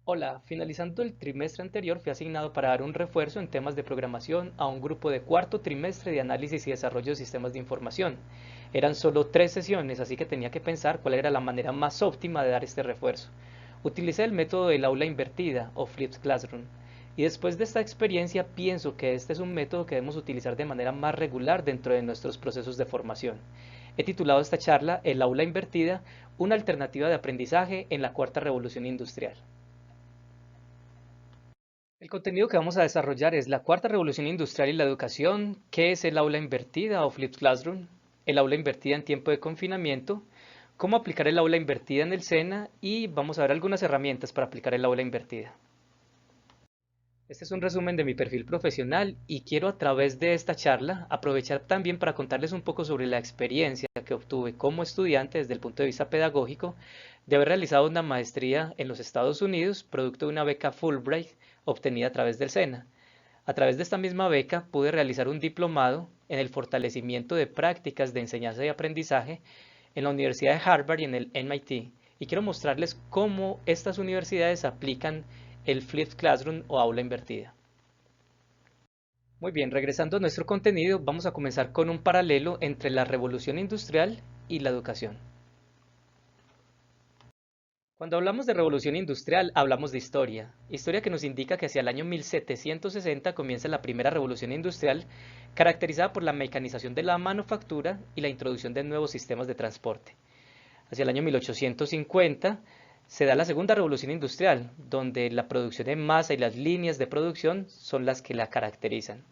Hola, finalizando el trimestre anterior fui asignado para dar un refuerzo en temas de programación a un grupo de cuarto trimestre de análisis y desarrollo de sistemas de información. Eran solo 3 sesiones, así que tenía que pensar cuál era la manera más óptima de dar este refuerzo. Utilicé el método del aula invertida o Flipped Classroom. Y después de esta experiencia pienso que este es un método que debemos utilizar de manera más regular dentro de nuestros procesos de formación. He titulado esta charla El aula invertida, una alternativa de aprendizaje en la cuarta revolución industrial. El contenido que vamos a desarrollar es la cuarta revolución industrial y la educación, qué es el aula invertida o flipped classroom, el aula invertida en tiempo de confinamiento, cómo aplicar el aula invertida en el SENA y vamos a ver algunas herramientas para aplicar el aula invertida. Este es un resumen de mi perfil profesional y quiero a través de esta charla aprovechar también para contarles un poco sobre la experiencia que obtuve como estudiante desde el punto de vista pedagógico de haber realizado una maestría en los Estados Unidos, producto de una beca Fulbright obtenida a través del SENA. A través de esta misma beca pude realizar un diplomado en el fortalecimiento de prácticas de enseñanza y aprendizaje en la Universidad de Harvard y en el MIT. Y quiero mostrarles cómo estas universidades aplican el Flipped Classroom o aula invertida. Muy bien, regresando a nuestro contenido, vamos a comenzar con un paralelo entre la revolución industrial y la educación. Cuando hablamos de revolución industrial, hablamos de historia. Historia que nos indica que hacia el año 1760 comienza la primera revolución industrial, caracterizada por la mecanización de la manufactura y la introducción de nuevos sistemas de transporte. Hacia el año 1850 se da la segunda revolución industrial, donde la producción en masa y las líneas de producción son las que la caracterizan.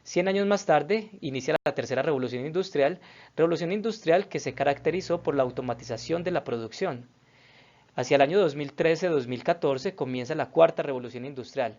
100 años más tarde inicia la tercera revolución industrial que se caracterizó por la automatización de la producción. Hacia el año 2013-2014 comienza la cuarta revolución industrial.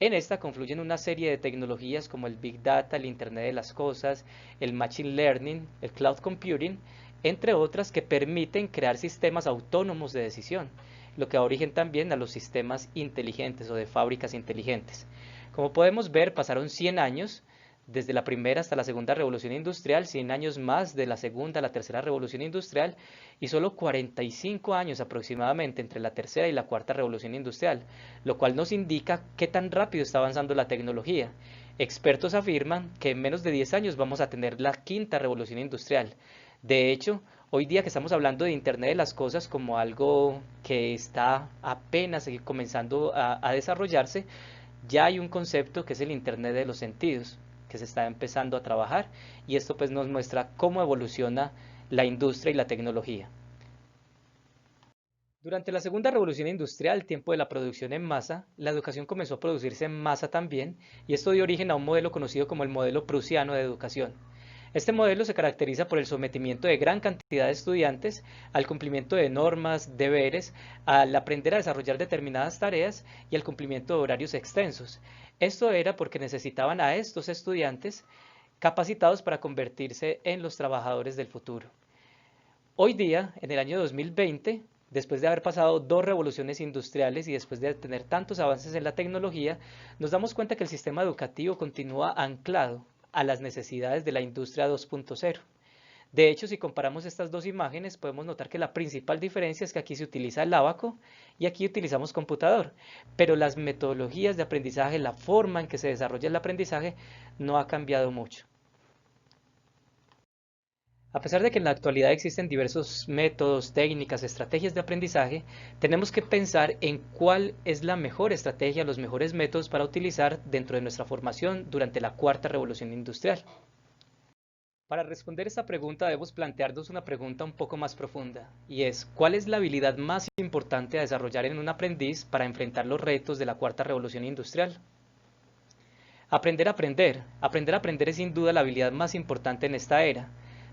En esta confluyen una serie de tecnologías como el Big Data, el Internet de las Cosas, el Machine Learning, el Cloud Computing, entre otras que permiten crear sistemas autónomos de decisión, lo que da origen también a los sistemas inteligentes o de fábricas inteligentes. Como podemos ver, pasaron 100 años desde la primera hasta la segunda revolución industrial, 100 años más de la segunda a la tercera revolución industrial y solo 45 años aproximadamente entre la tercera y la cuarta revolución industrial, lo cual nos indica qué tan rápido está avanzando la tecnología. Expertos afirman que en menos de 10 años vamos a tener la quinta revolución industrial. De hecho, hoy día que estamos hablando de Internet de las Cosas como algo que está apenas comenzando a desarrollarse, ya hay un concepto que es el Internet de los sentidos, que se está empezando a trabajar y esto pues nos muestra cómo evoluciona la industria y la tecnología. Durante la segunda revolución industrial, tiempo de la producción en masa, la educación comenzó a producirse en masa también y esto dio origen a un modelo conocido como el modelo prusiano de educación. Este modelo se caracteriza por el sometimiento de gran cantidad de estudiantes al cumplimiento de normas, deberes, al aprender a desarrollar determinadas tareas y al cumplimiento de horarios extensos. Esto era porque necesitaban a estos estudiantes capacitados para convertirse en los trabajadores del futuro. Hoy día, en el año 2020, después de haber pasado dos revoluciones industriales y después de tener tantos avances en la tecnología, nos damos cuenta que el sistema educativo continúa anclado a las necesidades de la industria 2.0. De hecho, si comparamos estas dos imágenes, podemos notar que la principal diferencia es que aquí se utiliza el ábaco y aquí utilizamos computador, pero las metodologías de aprendizaje, la forma en que se desarrolla el aprendizaje, no ha cambiado mucho. A pesar de que en la actualidad existen diversos métodos, técnicas, estrategias de aprendizaje, tenemos que pensar en cuál es la mejor estrategia, los mejores métodos para utilizar dentro de nuestra formación durante la cuarta revolución industrial. Para responder esta pregunta debemos plantearnos una pregunta un poco más profunda, y es, ¿cuál es la habilidad más importante a desarrollar en un aprendiz para enfrentar los retos de la cuarta revolución industrial? Aprender a aprender. Aprender a aprender es sin duda la habilidad más importante en esta era,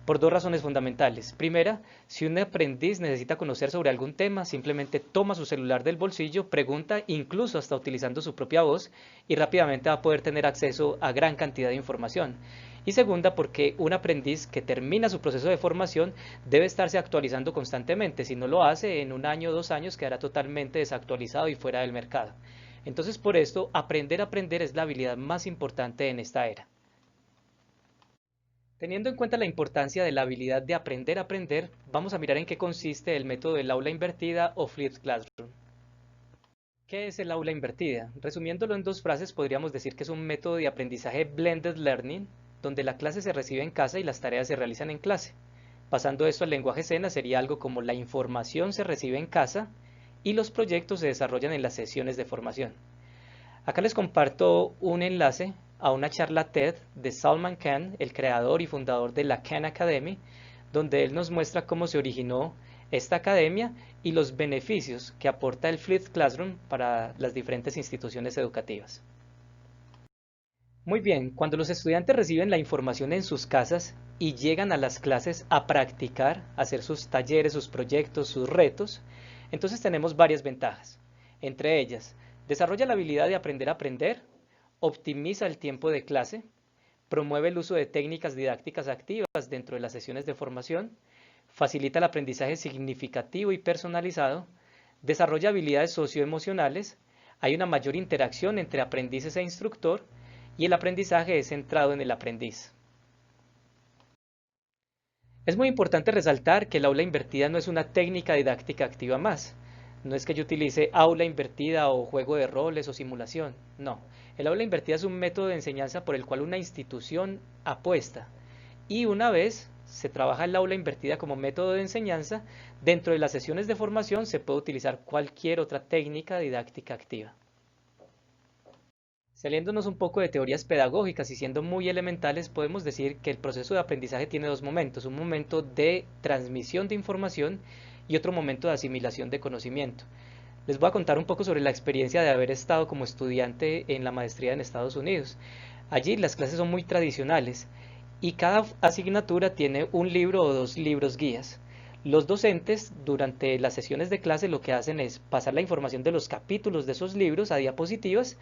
por dos razones fundamentales. Primera, si un aprendiz necesita conocer sobre algún tema, simplemente toma su celular del bolsillo, pregunta, incluso hasta utilizando su propia voz, y rápidamente va a poder tener acceso a gran cantidad de información. Y segunda, porque un aprendiz que termina su proceso de formación debe estarse actualizando constantemente. Si no lo hace, en un año o 2 años quedará totalmente desactualizado y fuera del mercado. Entonces, por esto, aprender a aprender es la habilidad más importante en esta era. Teniendo en cuenta la importancia de la habilidad de aprender a aprender, vamos a mirar en qué consiste el método del aula invertida o Flipped Classroom. ¿Qué es el aula invertida? Resumiéndolo en dos frases, podríamos decir que es un método de aprendizaje blended learning, donde la clase se recibe en casa y las tareas se realizan en clase. Pasando esto al lenguaje SENA sería algo como la información se recibe en casa y los proyectos se desarrollan en las sesiones de formación. Acá les comparto un enlace a una charla TED de Salman Khan, el creador y fundador de la Khan Academy, donde él nos muestra cómo se originó esta academia y los beneficios que aporta el Flipped Classroom para las diferentes instituciones educativas. Muy bien, cuando los estudiantes reciben la información en sus casas y llegan a las clases a practicar, a hacer sus talleres, sus proyectos, sus retos, entonces tenemos varias ventajas. Entre ellas, desarrolla la habilidad de aprender a aprender, optimiza el tiempo de clase, promueve el uso de técnicas didácticas activas dentro de las sesiones de formación, facilita el aprendizaje significativo y personalizado, desarrolla habilidades socioemocionales, hay una mayor interacción entre aprendices e instructor y el aprendizaje es centrado en el aprendiz. Es muy importante resaltar que el aula invertida no es una técnica didáctica activa más. No es que yo utilice aula invertida o juego de roles o simulación. No. El aula invertida es un método de enseñanza por el cual una institución apuesta. Y una vez se trabaja el aula invertida como método de enseñanza, dentro de las sesiones de formación se puede utilizar cualquier otra técnica didáctica activa. Saliéndonos un poco de teorías pedagógicas y siendo muy elementales, podemos decir que el proceso de aprendizaje tiene dos momentos, un momento de transmisión de información y otro momento de asimilación de conocimiento. Les voy a contar un poco sobre la experiencia de haber estado como estudiante en la maestría en Estados Unidos. Allí las clases son muy tradicionales y cada asignatura tiene un libro o dos libros guías. Los docentes durante las sesiones de clase lo que hacen es pasar la información de los capítulos de esos libros a diapositivas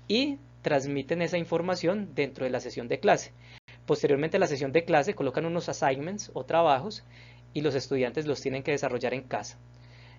y transmiten esa información dentro de la sesión de clase. Posteriormente a la sesión de clase colocan unos assignments o trabajos y los estudiantes los tienen que desarrollar en casa.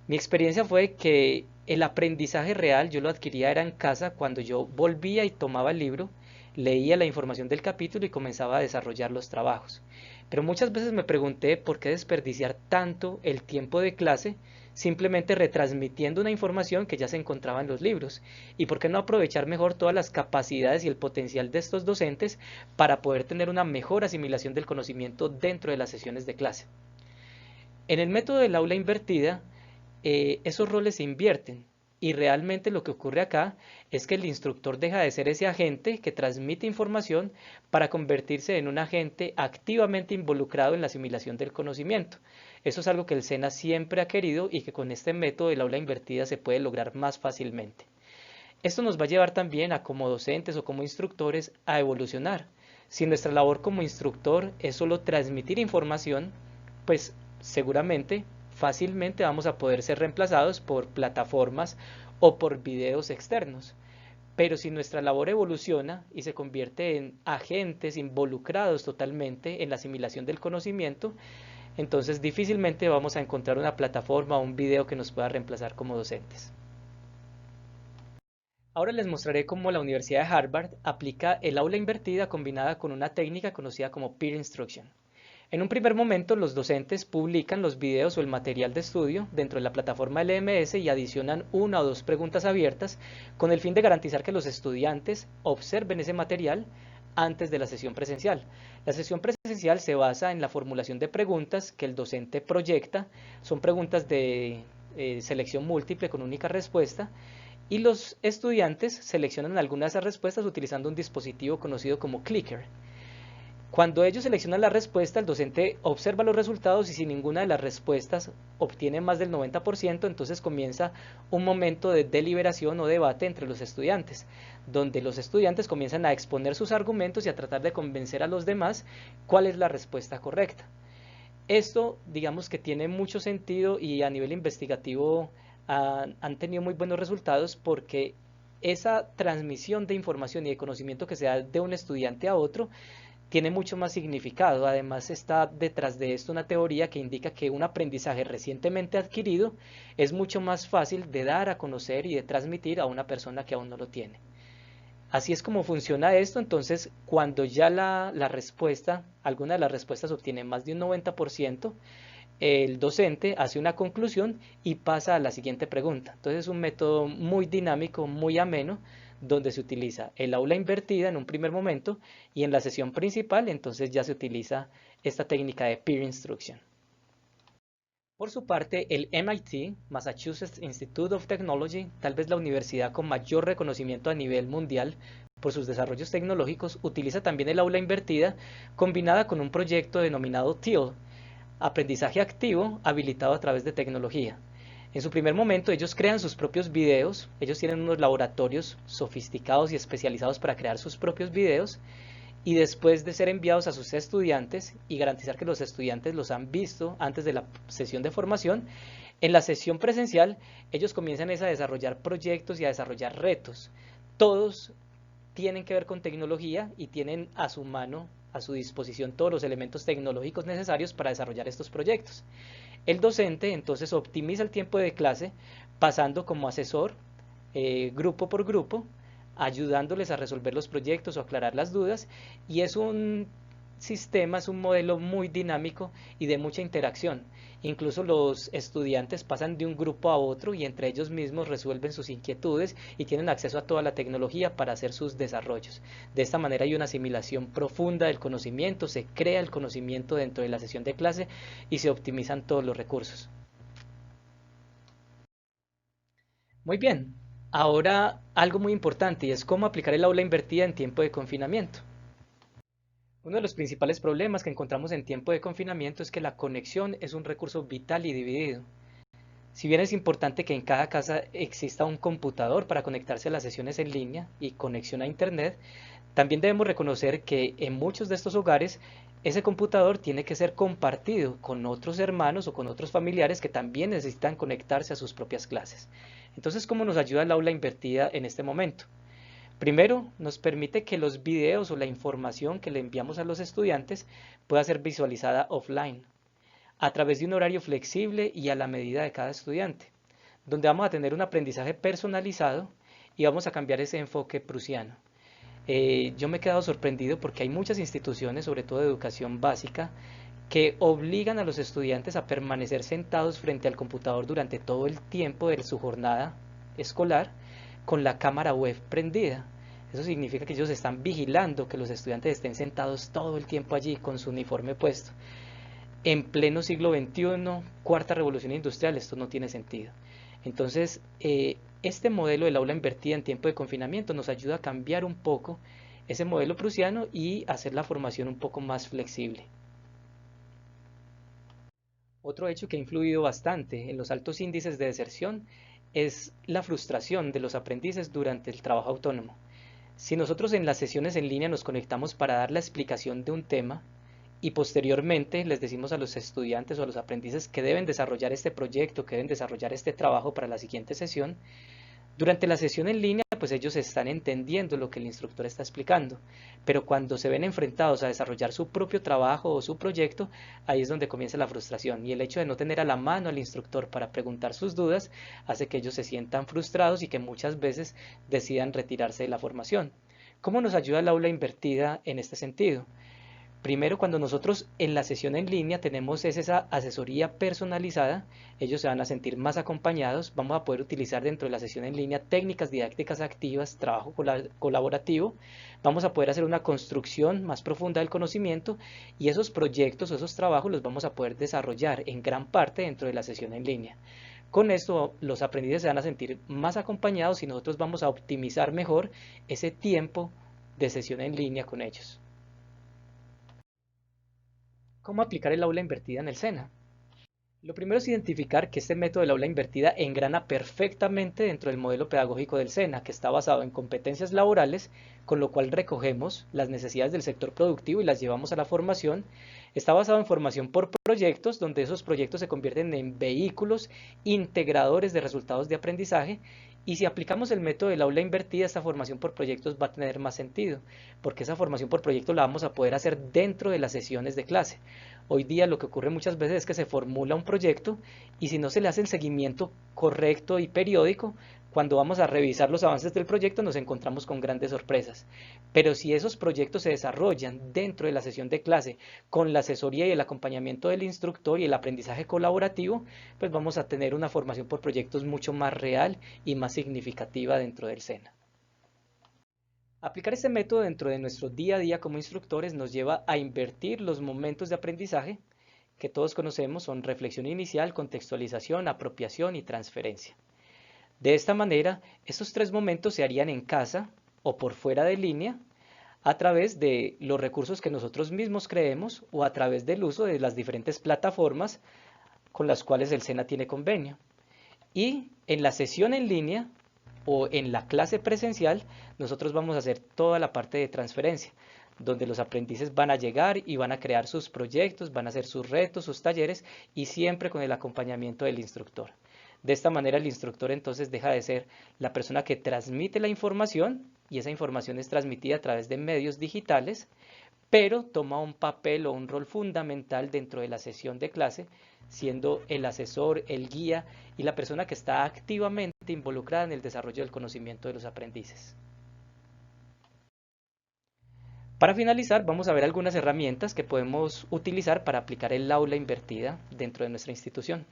Mi experiencia fue que el aprendizaje real yo lo adquiría era en casa cuando yo volvía y tomaba el libro, leía la información del capítulo y comenzaba a desarrollar los trabajos. Pero muchas veces me pregunté por qué desperdiciar tanto el tiempo de clase simplemente retransmitiendo una información que ya se encontraba en los libros y por qué no aprovechar mejor todas las capacidades y el potencial de estos docentes para poder tener una mejor asimilación del conocimiento dentro de las sesiones de clase. En el método del aula invertida, esos roles se invierten y realmente lo que ocurre acá es que el instructor deja de ser ese agente que transmite información para convertirse en un agente activamente involucrado en la asimilación del conocimiento. Eso es algo que el SENA siempre ha querido y que con este método del aula invertida se puede lograr más fácilmente. Esto nos va a llevar también a como docentes o como instructores a evolucionar. Si nuestra labor como instructor es solo transmitir información, pues seguramente fácilmente vamos a poder ser reemplazados por plataformas o por videos externos. Pero si nuestra labor evoluciona y se convierte en agentes involucrados totalmente en la asimilación del conocimiento, entonces difícilmente vamos a encontrar una plataforma o un video que nos pueda reemplazar como docentes. Ahora les mostraré cómo la Universidad de Harvard aplica el aula invertida combinada con una técnica conocida como peer instruction. En un primer momento, los docentes publican los videos o el material de estudio dentro de la plataforma LMS y adicionan una o dos preguntas abiertas con el fin de garantizar que los estudiantes observen ese material antes de la sesión presencial. La sesión presencial se basa en la formulación de preguntas que el docente proyecta, son preguntas de selección múltiple con única respuesta y los estudiantes seleccionan algunas de esas respuestas utilizando un dispositivo conocido como clicker. Cuando ellos seleccionan la respuesta, el docente observa los resultados y si ninguna de las respuestas obtiene más del 90%, entonces comienza un momento de deliberación o debate entre los estudiantes, donde los estudiantes comienzan a exponer sus argumentos y a tratar de convencer a los demás cuál es la respuesta correcta. Esto, digamos que tiene mucho sentido y a nivel investigativo han tenido muy buenos resultados porque esa transmisión de información y de conocimiento que se da de un estudiante a otro tiene mucho más significado. Además está detrás de esto una teoría que indica que un aprendizaje recientemente adquirido es mucho más fácil de dar a conocer y de transmitir a una persona que aún no lo tiene. Así es como funciona esto, entonces cuando ya la respuesta, alguna de las respuestas obtiene más de un 90%, el docente hace una conclusión y pasa a la siguiente pregunta. Entonces es un método muy dinámico, muy ameno, donde se utiliza el aula invertida en un primer momento y en la sesión principal entonces ya se utiliza esta técnica de peer instruction. Por su parte, el MIT, Massachusetts Institute of Technology, tal vez la universidad con mayor reconocimiento a nivel mundial por sus desarrollos tecnológicos, utiliza también el aula invertida combinada con un proyecto denominado TEAL, aprendizaje activo habilitado a través de tecnología. En su primer momento ellos crean sus propios videos, ellos tienen unos laboratorios sofisticados y especializados para crear sus propios videos y después de ser enviados a sus estudiantes y garantizar que los estudiantes los han visto antes de la sesión de formación, en la sesión presencial ellos comienzan a desarrollar proyectos y a desarrollar retos. Todos tienen que ver con tecnología y tienen a su mano, a su disposición, todos los elementos tecnológicos necesarios para desarrollar estos proyectos. El docente entonces optimiza el tiempo de clase pasando como asesor grupo por grupo, ayudándoles a resolver los proyectos o aclarar las dudas, y es un sistema, es un modelo muy dinámico y de mucha interacción. Incluso los estudiantes pasan de un grupo a otro y entre ellos mismos resuelven sus inquietudes y tienen acceso a toda la tecnología para hacer sus desarrollos. De esta manera hay una asimilación profunda del conocimiento, se crea el conocimiento dentro de la sesión de clase y se optimizan todos los recursos. Muy bien, ahora algo muy importante y es cómo aplicar el aula invertida en tiempo de confinamiento. Uno de los principales problemas que encontramos en tiempo de confinamiento es que la conexión es un recurso vital y dividido. Si bien es importante que en cada casa exista un computador para conectarse a las sesiones en línea y conexión a Internet, también debemos reconocer que en muchos de estos hogares ese computador tiene que ser compartido con otros hermanos o con otros familiares que también necesitan conectarse a sus propias clases. Entonces, ¿cómo nos ayuda el aula invertida en este momento? Primero, nos permite que los videos o la información que le enviamos a los estudiantes pueda ser visualizada offline, a través de un horario flexible y a la medida de cada estudiante, donde vamos a tener un aprendizaje personalizado y vamos a cambiar ese enfoque prusiano. Yo me he quedado sorprendido porque hay muchas instituciones, sobre todo de educación básica, que obligan a los estudiantes a permanecer sentados frente al computador durante todo el tiempo de su jornada escolar con la cámara web prendida. Eso significa que ellos están vigilando que los estudiantes estén sentados todo el tiempo allí con su uniforme puesto. En pleno siglo XXI, cuarta revolución industrial, esto no tiene sentido. Entonces, este modelo del aula invertida en tiempo de confinamiento nos ayuda a cambiar un poco ese modelo prusiano y hacer la formación un poco más flexible. Otro hecho que ha influido bastante en los altos índices de deserción es la frustración de los aprendices durante el trabajo autónomo. Si nosotros en las sesiones en línea nos conectamos para dar la explicación de un tema y posteriormente les decimos a los estudiantes o a los aprendices que deben desarrollar este proyecto, que deben desarrollar este trabajo para la siguiente sesión, durante la sesión en línea, pues ellos están entendiendo lo que el instructor está explicando, pero cuando se ven enfrentados a desarrollar su propio trabajo o su proyecto, ahí es donde comienza la frustración y el hecho de no tener a la mano al instructor para preguntar sus dudas hace que ellos se sientan frustrados y que muchas veces decidan retirarse de la formación. ¿Cómo nos ayuda el aula invertida en este sentido? Primero, cuando nosotros en la sesión en línea tenemos esa asesoría personalizada, ellos se van a sentir más acompañados, vamos a poder utilizar dentro de la sesión en línea técnicas didácticas activas, trabajo colaborativo, vamos a poder hacer una construcción más profunda del conocimiento y esos proyectos o esos trabajos los vamos a poder desarrollar en gran parte dentro de la sesión en línea. Con esto los aprendices se van a sentir más acompañados y nosotros vamos a optimizar mejor ese tiempo de sesión en línea con ellos. ¿Cómo aplicar el aula invertida en el SENA? Lo primero es identificar que este método del aula invertida engrana perfectamente dentro del modelo pedagógico del SENA, que está basado en competencias laborales, con lo cual recogemos las necesidades del sector productivo y las llevamos a la formación. Está basado en formación por proyectos, donde esos proyectos se convierten en vehículos integradores de resultados de aprendizaje. Y si aplicamos el método del aula invertida, esta formación por proyectos va a tener más sentido, porque esa formación por proyectos la vamos a poder hacer dentro de las sesiones de clase. Hoy día lo que ocurre muchas veces es que se formula un proyecto y si no se le hace el seguimiento correcto y periódico, cuando vamos a revisar los avances del proyecto nos encontramos con grandes sorpresas. Pero si esos proyectos se desarrollan dentro de la sesión de clase con la asesoría y el acompañamiento del instructor y el aprendizaje colaborativo, pues vamos a tener una formación por proyectos mucho más real y más significativa dentro del SENA. Aplicar este método dentro de nuestro día a día como instructores nos lleva a invertir los momentos de aprendizaje que todos conocemos son reflexión inicial, contextualización, apropiación y transferencia. De esta manera, estos tres momentos se harían en casa o por fuera de línea a través de los recursos que nosotros mismos creemos o a través del uso de las diferentes plataformas con las cuales el SENA tiene convenio. Y en la sesión en línea o en la clase presencial, nosotros vamos a hacer toda la parte de transferencia, donde los aprendices van a llegar y van a crear sus proyectos, van a hacer sus retos, sus talleres y siempre con el acompañamiento del instructor. De esta manera el instructor entonces deja de ser la persona que transmite la información y esa información es transmitida a través de medios digitales, pero toma un papel o un rol fundamental dentro de la sesión de clase, siendo el asesor, el guía y la persona que está activamente involucrada en el desarrollo del conocimiento de los aprendices. Para finalizar, vamos a ver algunas herramientas que podemos utilizar para aplicar el aula invertida dentro de nuestra institución.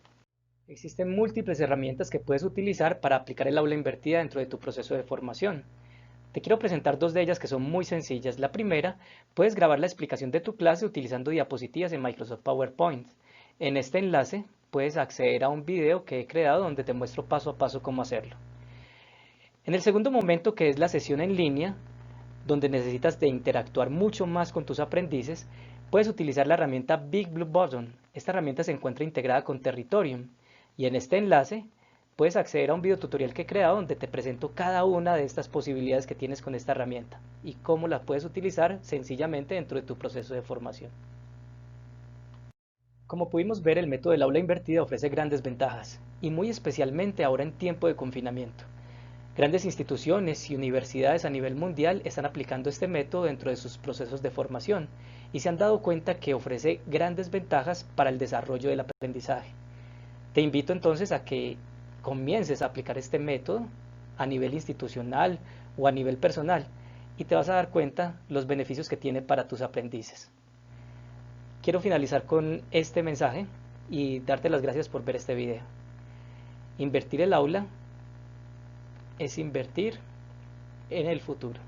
Existen múltiples herramientas que puedes utilizar para aplicar el aula invertida dentro de tu proceso de formación. Te quiero presentar dos de ellas que son muy sencillas. La primera, puedes grabar la explicación de tu clase utilizando diapositivas en Microsoft PowerPoint. En este enlace puedes acceder a un video que he creado donde te muestro paso a paso cómo hacerlo. En el segundo momento, que es la sesión en línea, donde necesitas de interactuar mucho más con tus aprendices, puedes utilizar la herramienta Big Blue Button. Esta herramienta se encuentra integrada con Territorium y en este enlace puedes acceder a un video tutorial que he creado donde te presento cada una de estas posibilidades que tienes con esta herramienta y cómo la puedes utilizar sencillamente dentro de tu proceso de formación. Como pudimos ver, el método del aula invertida ofrece grandes ventajas y muy especialmente ahora en tiempo de confinamiento. Grandes instituciones y universidades a nivel mundial están aplicando este método dentro de sus procesos de formación y se han dado cuenta que ofrece grandes ventajas para el desarrollo del aprendizaje. Te invito entonces a que comiences a aplicar este método a nivel institucional o a nivel personal y te vas a dar cuenta los beneficios que tiene para tus aprendices. Quiero finalizar con este mensaje y darte las gracias por ver este video. Invertir el aula es invertir en el futuro.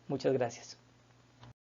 Muchas gracias.